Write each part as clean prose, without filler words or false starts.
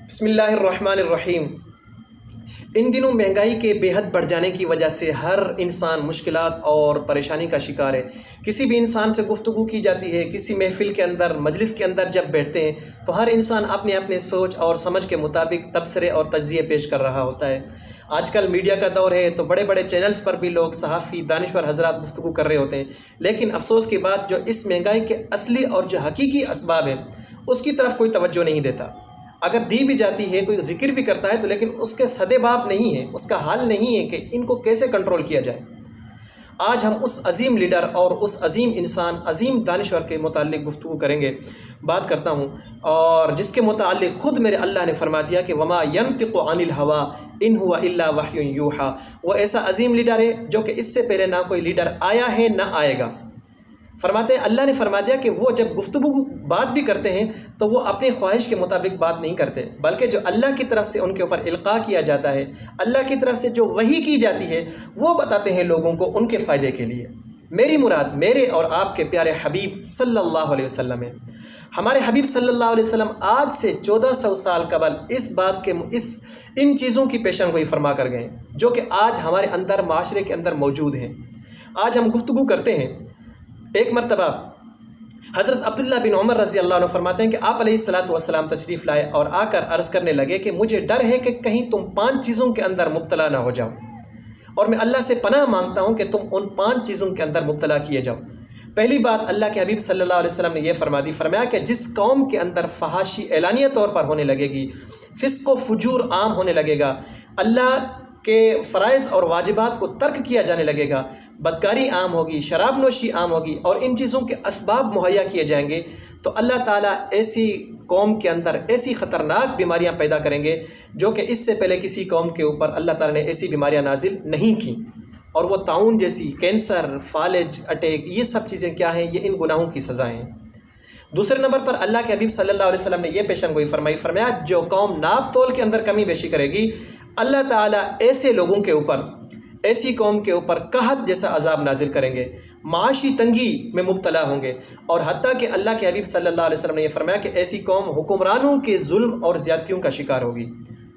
بسم اللہ الرحمن الرحیم۔ ان دنوں مہنگائی کے بے حد بڑھ جانے کی وجہ سے ہر انسان مشکلات اور پریشانی کا شکار ہے۔ کسی بھی انسان سے گفتگو کی جاتی ہے، کسی محفل کے اندر، مجلس کے اندر جب بیٹھتے ہیں تو ہر انسان اپنے اپنے سوچ اور سمجھ کے مطابق تبصرے اور تجزیے پیش کر رہا ہوتا ہے۔ آج کل میڈیا کا دور ہے تو بڑے بڑے چینلز پر بھی لوگ، صحافی، دانشور حضرات گفتگو کر رہے ہوتے ہیں، لیکن افسوس کی بات جو اس مہنگائی کے اصلی اور جو حقیقی اسباب ہیں اس کی طرف کوئی توجہ نہیں دیتا۔ اگر دی بھی جاتی ہے، کوئی ذکر بھی کرتا ہے تو لیکن اس کے سدباب نہیں ہے، اس کا حل نہیں ہے کہ ان کو کیسے کنٹرول کیا جائے۔ آج ہم اس عظیم لیڈر اور اس عظیم انسان، عظیم دانشور کے متعلق گفتگو کریں گے، بات کرتا ہوں، اور جس کے متعلق خود میرے اللہ نے فرما دیا کہ وما ينطق عن الهوى ان هو الا وحی یوحی۔ وہ ایسا عظیم لیڈر ہے جو کہ اس سے پہلے نہ کوئی لیڈر آیا ہے نہ آئے گا۔ فرماتے ہیں، اللہ نے فرما دیا کہ وہ جب گفتگو بات بھی کرتے ہیں تو وہ اپنی خواہش کے مطابق بات نہیں کرتے، بلکہ جو اللہ کی طرف سے ان کے اوپر القاء کیا جاتا ہے، اللہ کی طرف سے جو وحی کی جاتی ہے وہ بتاتے ہیں لوگوں کو ان کے فائدے کے لیے۔ میری مراد میرے اور آپ کے پیارے حبیب صلی اللہ علیہ وسلم ہے۔ ہمارے حبیب صلی اللہ علیہ وسلم آج سے 1400 سال قبل اس بات کے ان چیزوں کی پیشن گوئی فرما کر گئے جو کہ آج ہمارے اندر، معاشرے کے اندر موجود ہیں۔ آج ہم گفتگو کرتے ہیں۔ ایک مرتبہ حضرت عبداللہ بن عمر رضی اللہ عنہ فرماتے ہیں کہ آپ علیہ الصلاۃ والسلام تشریف لائے اور آ کر عرض کرنے لگے کہ مجھے ڈر ہے کہ کہیں تم 5 چیزوں کے اندر مبتلا نہ ہو جاؤ، اور میں اللہ سے پناہ مانگتا ہوں کہ تم ان 5 چیزوں کے اندر مبتلا کیے جاؤ۔ پہلی بات اللہ کے حبیب صلی اللہ علیہ وسلم نے یہ فرمایا کہ جس قوم کے اندر فحاشی اعلانیہ طور پر ہونے لگے گی، فسق و فجور عام ہونے لگے گا، اللہ کہ فرائض اور واجبات کو ترک کیا جانے لگے گا، بدکاری عام ہوگی، شراب نوشی عام ہوگی، اور ان چیزوں کے اسباب مہیا کیے جائیں گے، تو اللہ تعالیٰ ایسی قوم کے اندر ایسی خطرناک بیماریاں پیدا کریں گے جو کہ اس سے پہلے کسی قوم کے اوپر اللہ تعالیٰ نے ایسی بیماریاں نازل نہیں کیں۔ اور وہ طاعون جیسی، کینسر، فالج، اٹیک، یہ سب چیزیں کیا ہیں؟ یہ ان گناہوں کی سزائیں ہیں۔ دوسرے نمبر پر اللہ کے حبیب صلی اللہ علیہ وسلم نے یہ پیشن گوئی فرمایا جو قوم ناپ تول کے اندر کمی بیشی کرے گی، اللہ تعالیٰ ایسے لوگوں کے اوپر، ایسی قوم کے اوپر قحط جیسا عذاب نازل کریں گے، معاشی تنگی میں مبتلا ہوں گے، اور حتیٰ کہ اللہ کے حبیب صلی اللہ علیہ وسلم نے یہ فرمایا کہ ایسی قوم حکمرانوں کے ظلم اور زیادتیوں کا شکار ہوگی۔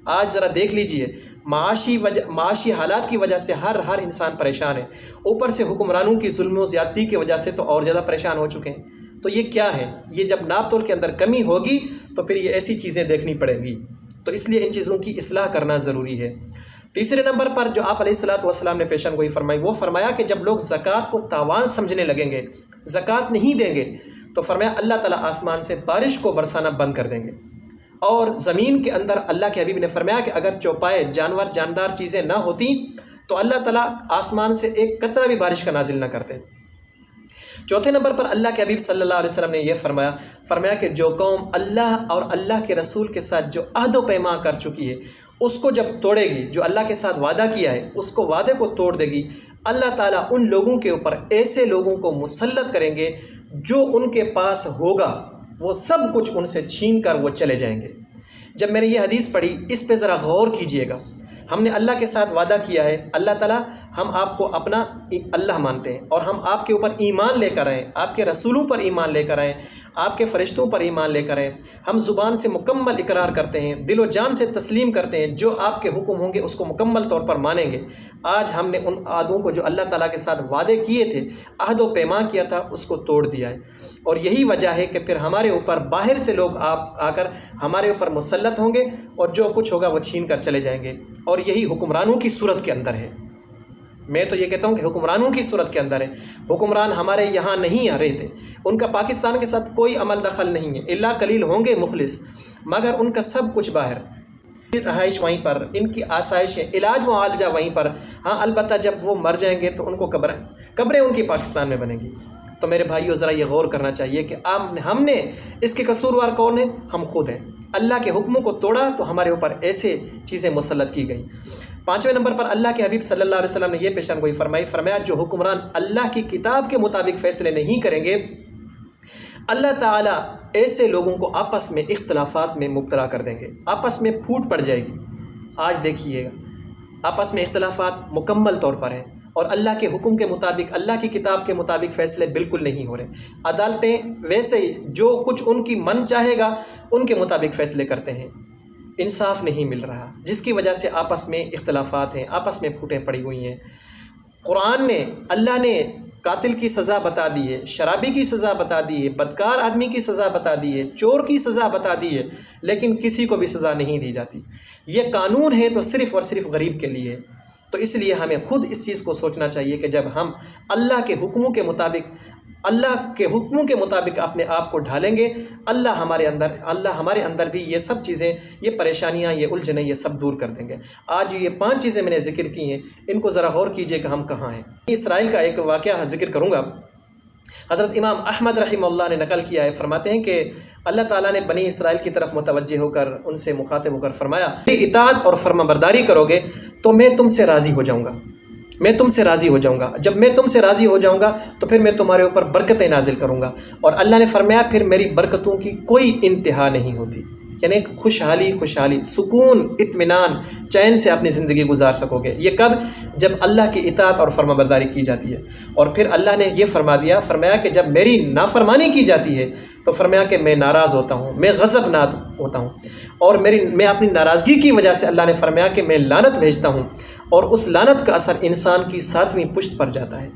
آج ذرا دیکھ لیجئے، معاشی حالات کی وجہ سے ہر انسان پریشان ہے، اوپر سے حکمرانوں کی ظلم و زیادتی کی وجہ سے تو اور زیادہ پریشان ہو چکے ہیں۔ تو یہ کیا ہے؟ یہ جب ناپ تول کے اندر کمی ہوگی تو پھر یہ ایسی چیزیں دیکھنی پڑیں گی، تو اس لیے ان چیزوں کی اصلاح کرنا ضروری ہے۔ تیسرے نمبر پر جو آپ علیہ الصلاۃ والسلام نے پیشن گوئی فرمائی، وہ فرمایا کہ جب لوگ زکوٰۃ کو تاوان سمجھنے لگیں گے، زکوٰۃ نہیں دیں گے، تو فرمایا اللہ تعالیٰ آسمان سے بارش کو برسانا بند کر دیں گے، اور زمین کے اندر اللہ کے حبیب نے فرمایا کہ اگر چوپائے، جانور، جاندار چیزیں نہ ہوتی تو اللہ تعالیٰ آسمان سے ایک قطرہ بھی بارش کا نازل نہ کرتے۔ چوتھے نمبر پر اللہ کے حبیب صلی اللہ علیہ وسلم نے یہ فرمایا کہ جو قوم اللہ اور اللہ کے رسول کے ساتھ جو عہد و پیمان کر چکی ہے، اس کو جب توڑے گی، جو اللہ کے ساتھ وعدہ کیا ہے اس کو، وعدے کو توڑ دے گی، اللہ تعالیٰ ان لوگوں کے اوپر ایسے لوگوں کو مسلط کریں گے جو ان کے پاس ہوگا وہ سب کچھ ان سے چھین کر وہ چلے جائیں گے۔ جب میں نے یہ حدیث پڑھی، اس پہ ذرا غور کیجئے گا۔ ہم نے اللہ کے ساتھ وعدہ کیا ہے، اللہ تعالیٰ ہم آپ کو اپنا اللہ مانتے ہیں، اور ہم آپ کے اوپر ایمان لے کر آئیں، آپ کے رسولوں پر ایمان لے کر آئیں، آپ کے فرشتوں پر ایمان لے کر آئیں، ہم زبان سے مکمل اقرار کرتے ہیں، دل و جان سے تسلیم کرتے ہیں، جو آپ کے حکم ہوں گے اس کو مکمل طور پر مانیں گے۔ آج ہم نے ان عہدوں کو جو اللہ تعالیٰ کے ساتھ وعدے کیے تھے، عہد و پیمان کیا تھا، اس کو توڑ دیا ہے، اور یہی وجہ ہے کہ پھر ہمارے اوپر باہر سے لوگ آ کر ہمارے اوپر مسلط ہوں گے، اور جو کچھ ہوگا وہ چھین کر چلے جائیں گے، اور یہی حکمرانوں کی صورت کے اندر ہے۔ میں تو یہ کہتا ہوں کہ حکمرانوں کی صورت کے اندر ہے۔ حکمران ہمارے یہاں نہیں آ رہے تھے، ان کا پاکستان کے ساتھ کوئی عمل دخل نہیں ہے، الا قلیل ہوں گے مخلص، مگر ان کا سب کچھ باہر، رہائش وہیں پر، ان کی آسائشیں، علاج معالجہ وہیں پر۔ ہاں البتہ جب وہ مر جائیں گے تو ان کو قبریں ان کی پاکستان میں بنیں گی۔ تو میرے بھائیو، ذرا یہ غور کرنا چاہیے کہ ہم نے اس کے قصوروار کون ہیں؟ ہم خود ہیں۔ اللہ کے حکموں کو توڑا تو ہمارے اوپر ایسے چیزیں مسلط کی گئیں۔ پانچویں نمبر پر اللہ کے حبیب صلی اللہ علیہ وسلم نے یہ پیشن گوئی فرمایا جو حکمران اللہ کی کتاب کے مطابق فیصلے نہیں کریں گے، اللہ تعالیٰ ایسے لوگوں کو آپس میں اختلافات میں مبتلا کر دیں گے، آپس میں پھوٹ پڑ جائے گی۔ آج دیکھیے گا، آپس میں اختلافات مکمل طور پر ہیں، اور اللہ کے حکم کے مطابق، اللہ کی کتاب کے مطابق فیصلے بالکل نہیں ہو رہے۔ عدالتیں ویسے ہی جو کچھ ان کی من چاہے گا ان کے مطابق فیصلے کرتے ہیں۔ انصاف نہیں مل رہا، جس کی وجہ سے آپس میں اختلافات ہیں، آپس میں پھوٹیں پڑی ہوئی ہیں۔ قرآن نے، اللہ نے قاتل کی سزا بتا دی ہے، شرابی کی سزا بتا دی ہے، بدکار آدمی کی سزا بتا دی ہے، چور کی سزا بتا دی ہے، لیکن کسی کو بھی سزا نہیں دی جاتی۔ یہ قانون ہے تو صرف اور صرف غریب کے لیے۔ تو اس لیے ہمیں خود اس چیز کو سوچنا چاہیے کہ جب ہم اللہ کے حکموں کے مطابق اپنے آپ کو ڈھالیں گے، اللہ ہمارے اندر بھی یہ سب چیزیں، یہ پریشانیاں، یہ الجھنیں، یہ سب دور کر دیں گے۔ آج یہ 5 چیزیں میں نے ذکر کی ہیں، ان کو ذرا غور کیجئے کہ ہم کہاں ہیں۔ اسرائیل کا ایک واقعہ ذکر کروں گا۔ حضرت امام احمد رحمہ اللہ نے نقل کیا ہے، فرماتے ہیں کہ اللہ تعالیٰ نے بنی اسرائیل کی طرف متوجہ ہو کر ان سے مخاطب ہو کر فرمایا، میری اطاعت اور فرما برداری کرو گے تو میں تم سے راضی ہو جاؤں گا، میں تم سے راضی ہو جاؤں گا۔ جب میں تم سے راضی ہو جاؤں گا تو پھر میں تمہارے اوپر برکتیں نازل کروں گا۔ اور اللہ نے فرمایا پھر میری برکتوں کی کوئی انتہا نہیں ہوتی، یعنی خوشحالی، سکون، اطمینان، چین سے اپنی زندگی گزار سکو گے۔ یہ کب؟ جب اللہ کی اطاعت اور فرما برداری کی جاتی ہے۔ اور پھر اللہ نے یہ فرمایا کہ جب میری نافرمانی کی جاتی ہے تو فرمایا کہ میں ناراض ہوتا ہوں، میں غضبناک ہوتا ہوں، اور میں اپنی ناراضگی کی وجہ سے اللہ نے فرمایا کہ میں لعنت بھیجتا ہوں، اور اس لعنت کا اثر انسان کی 7ویں پشت پر جاتا ہے۔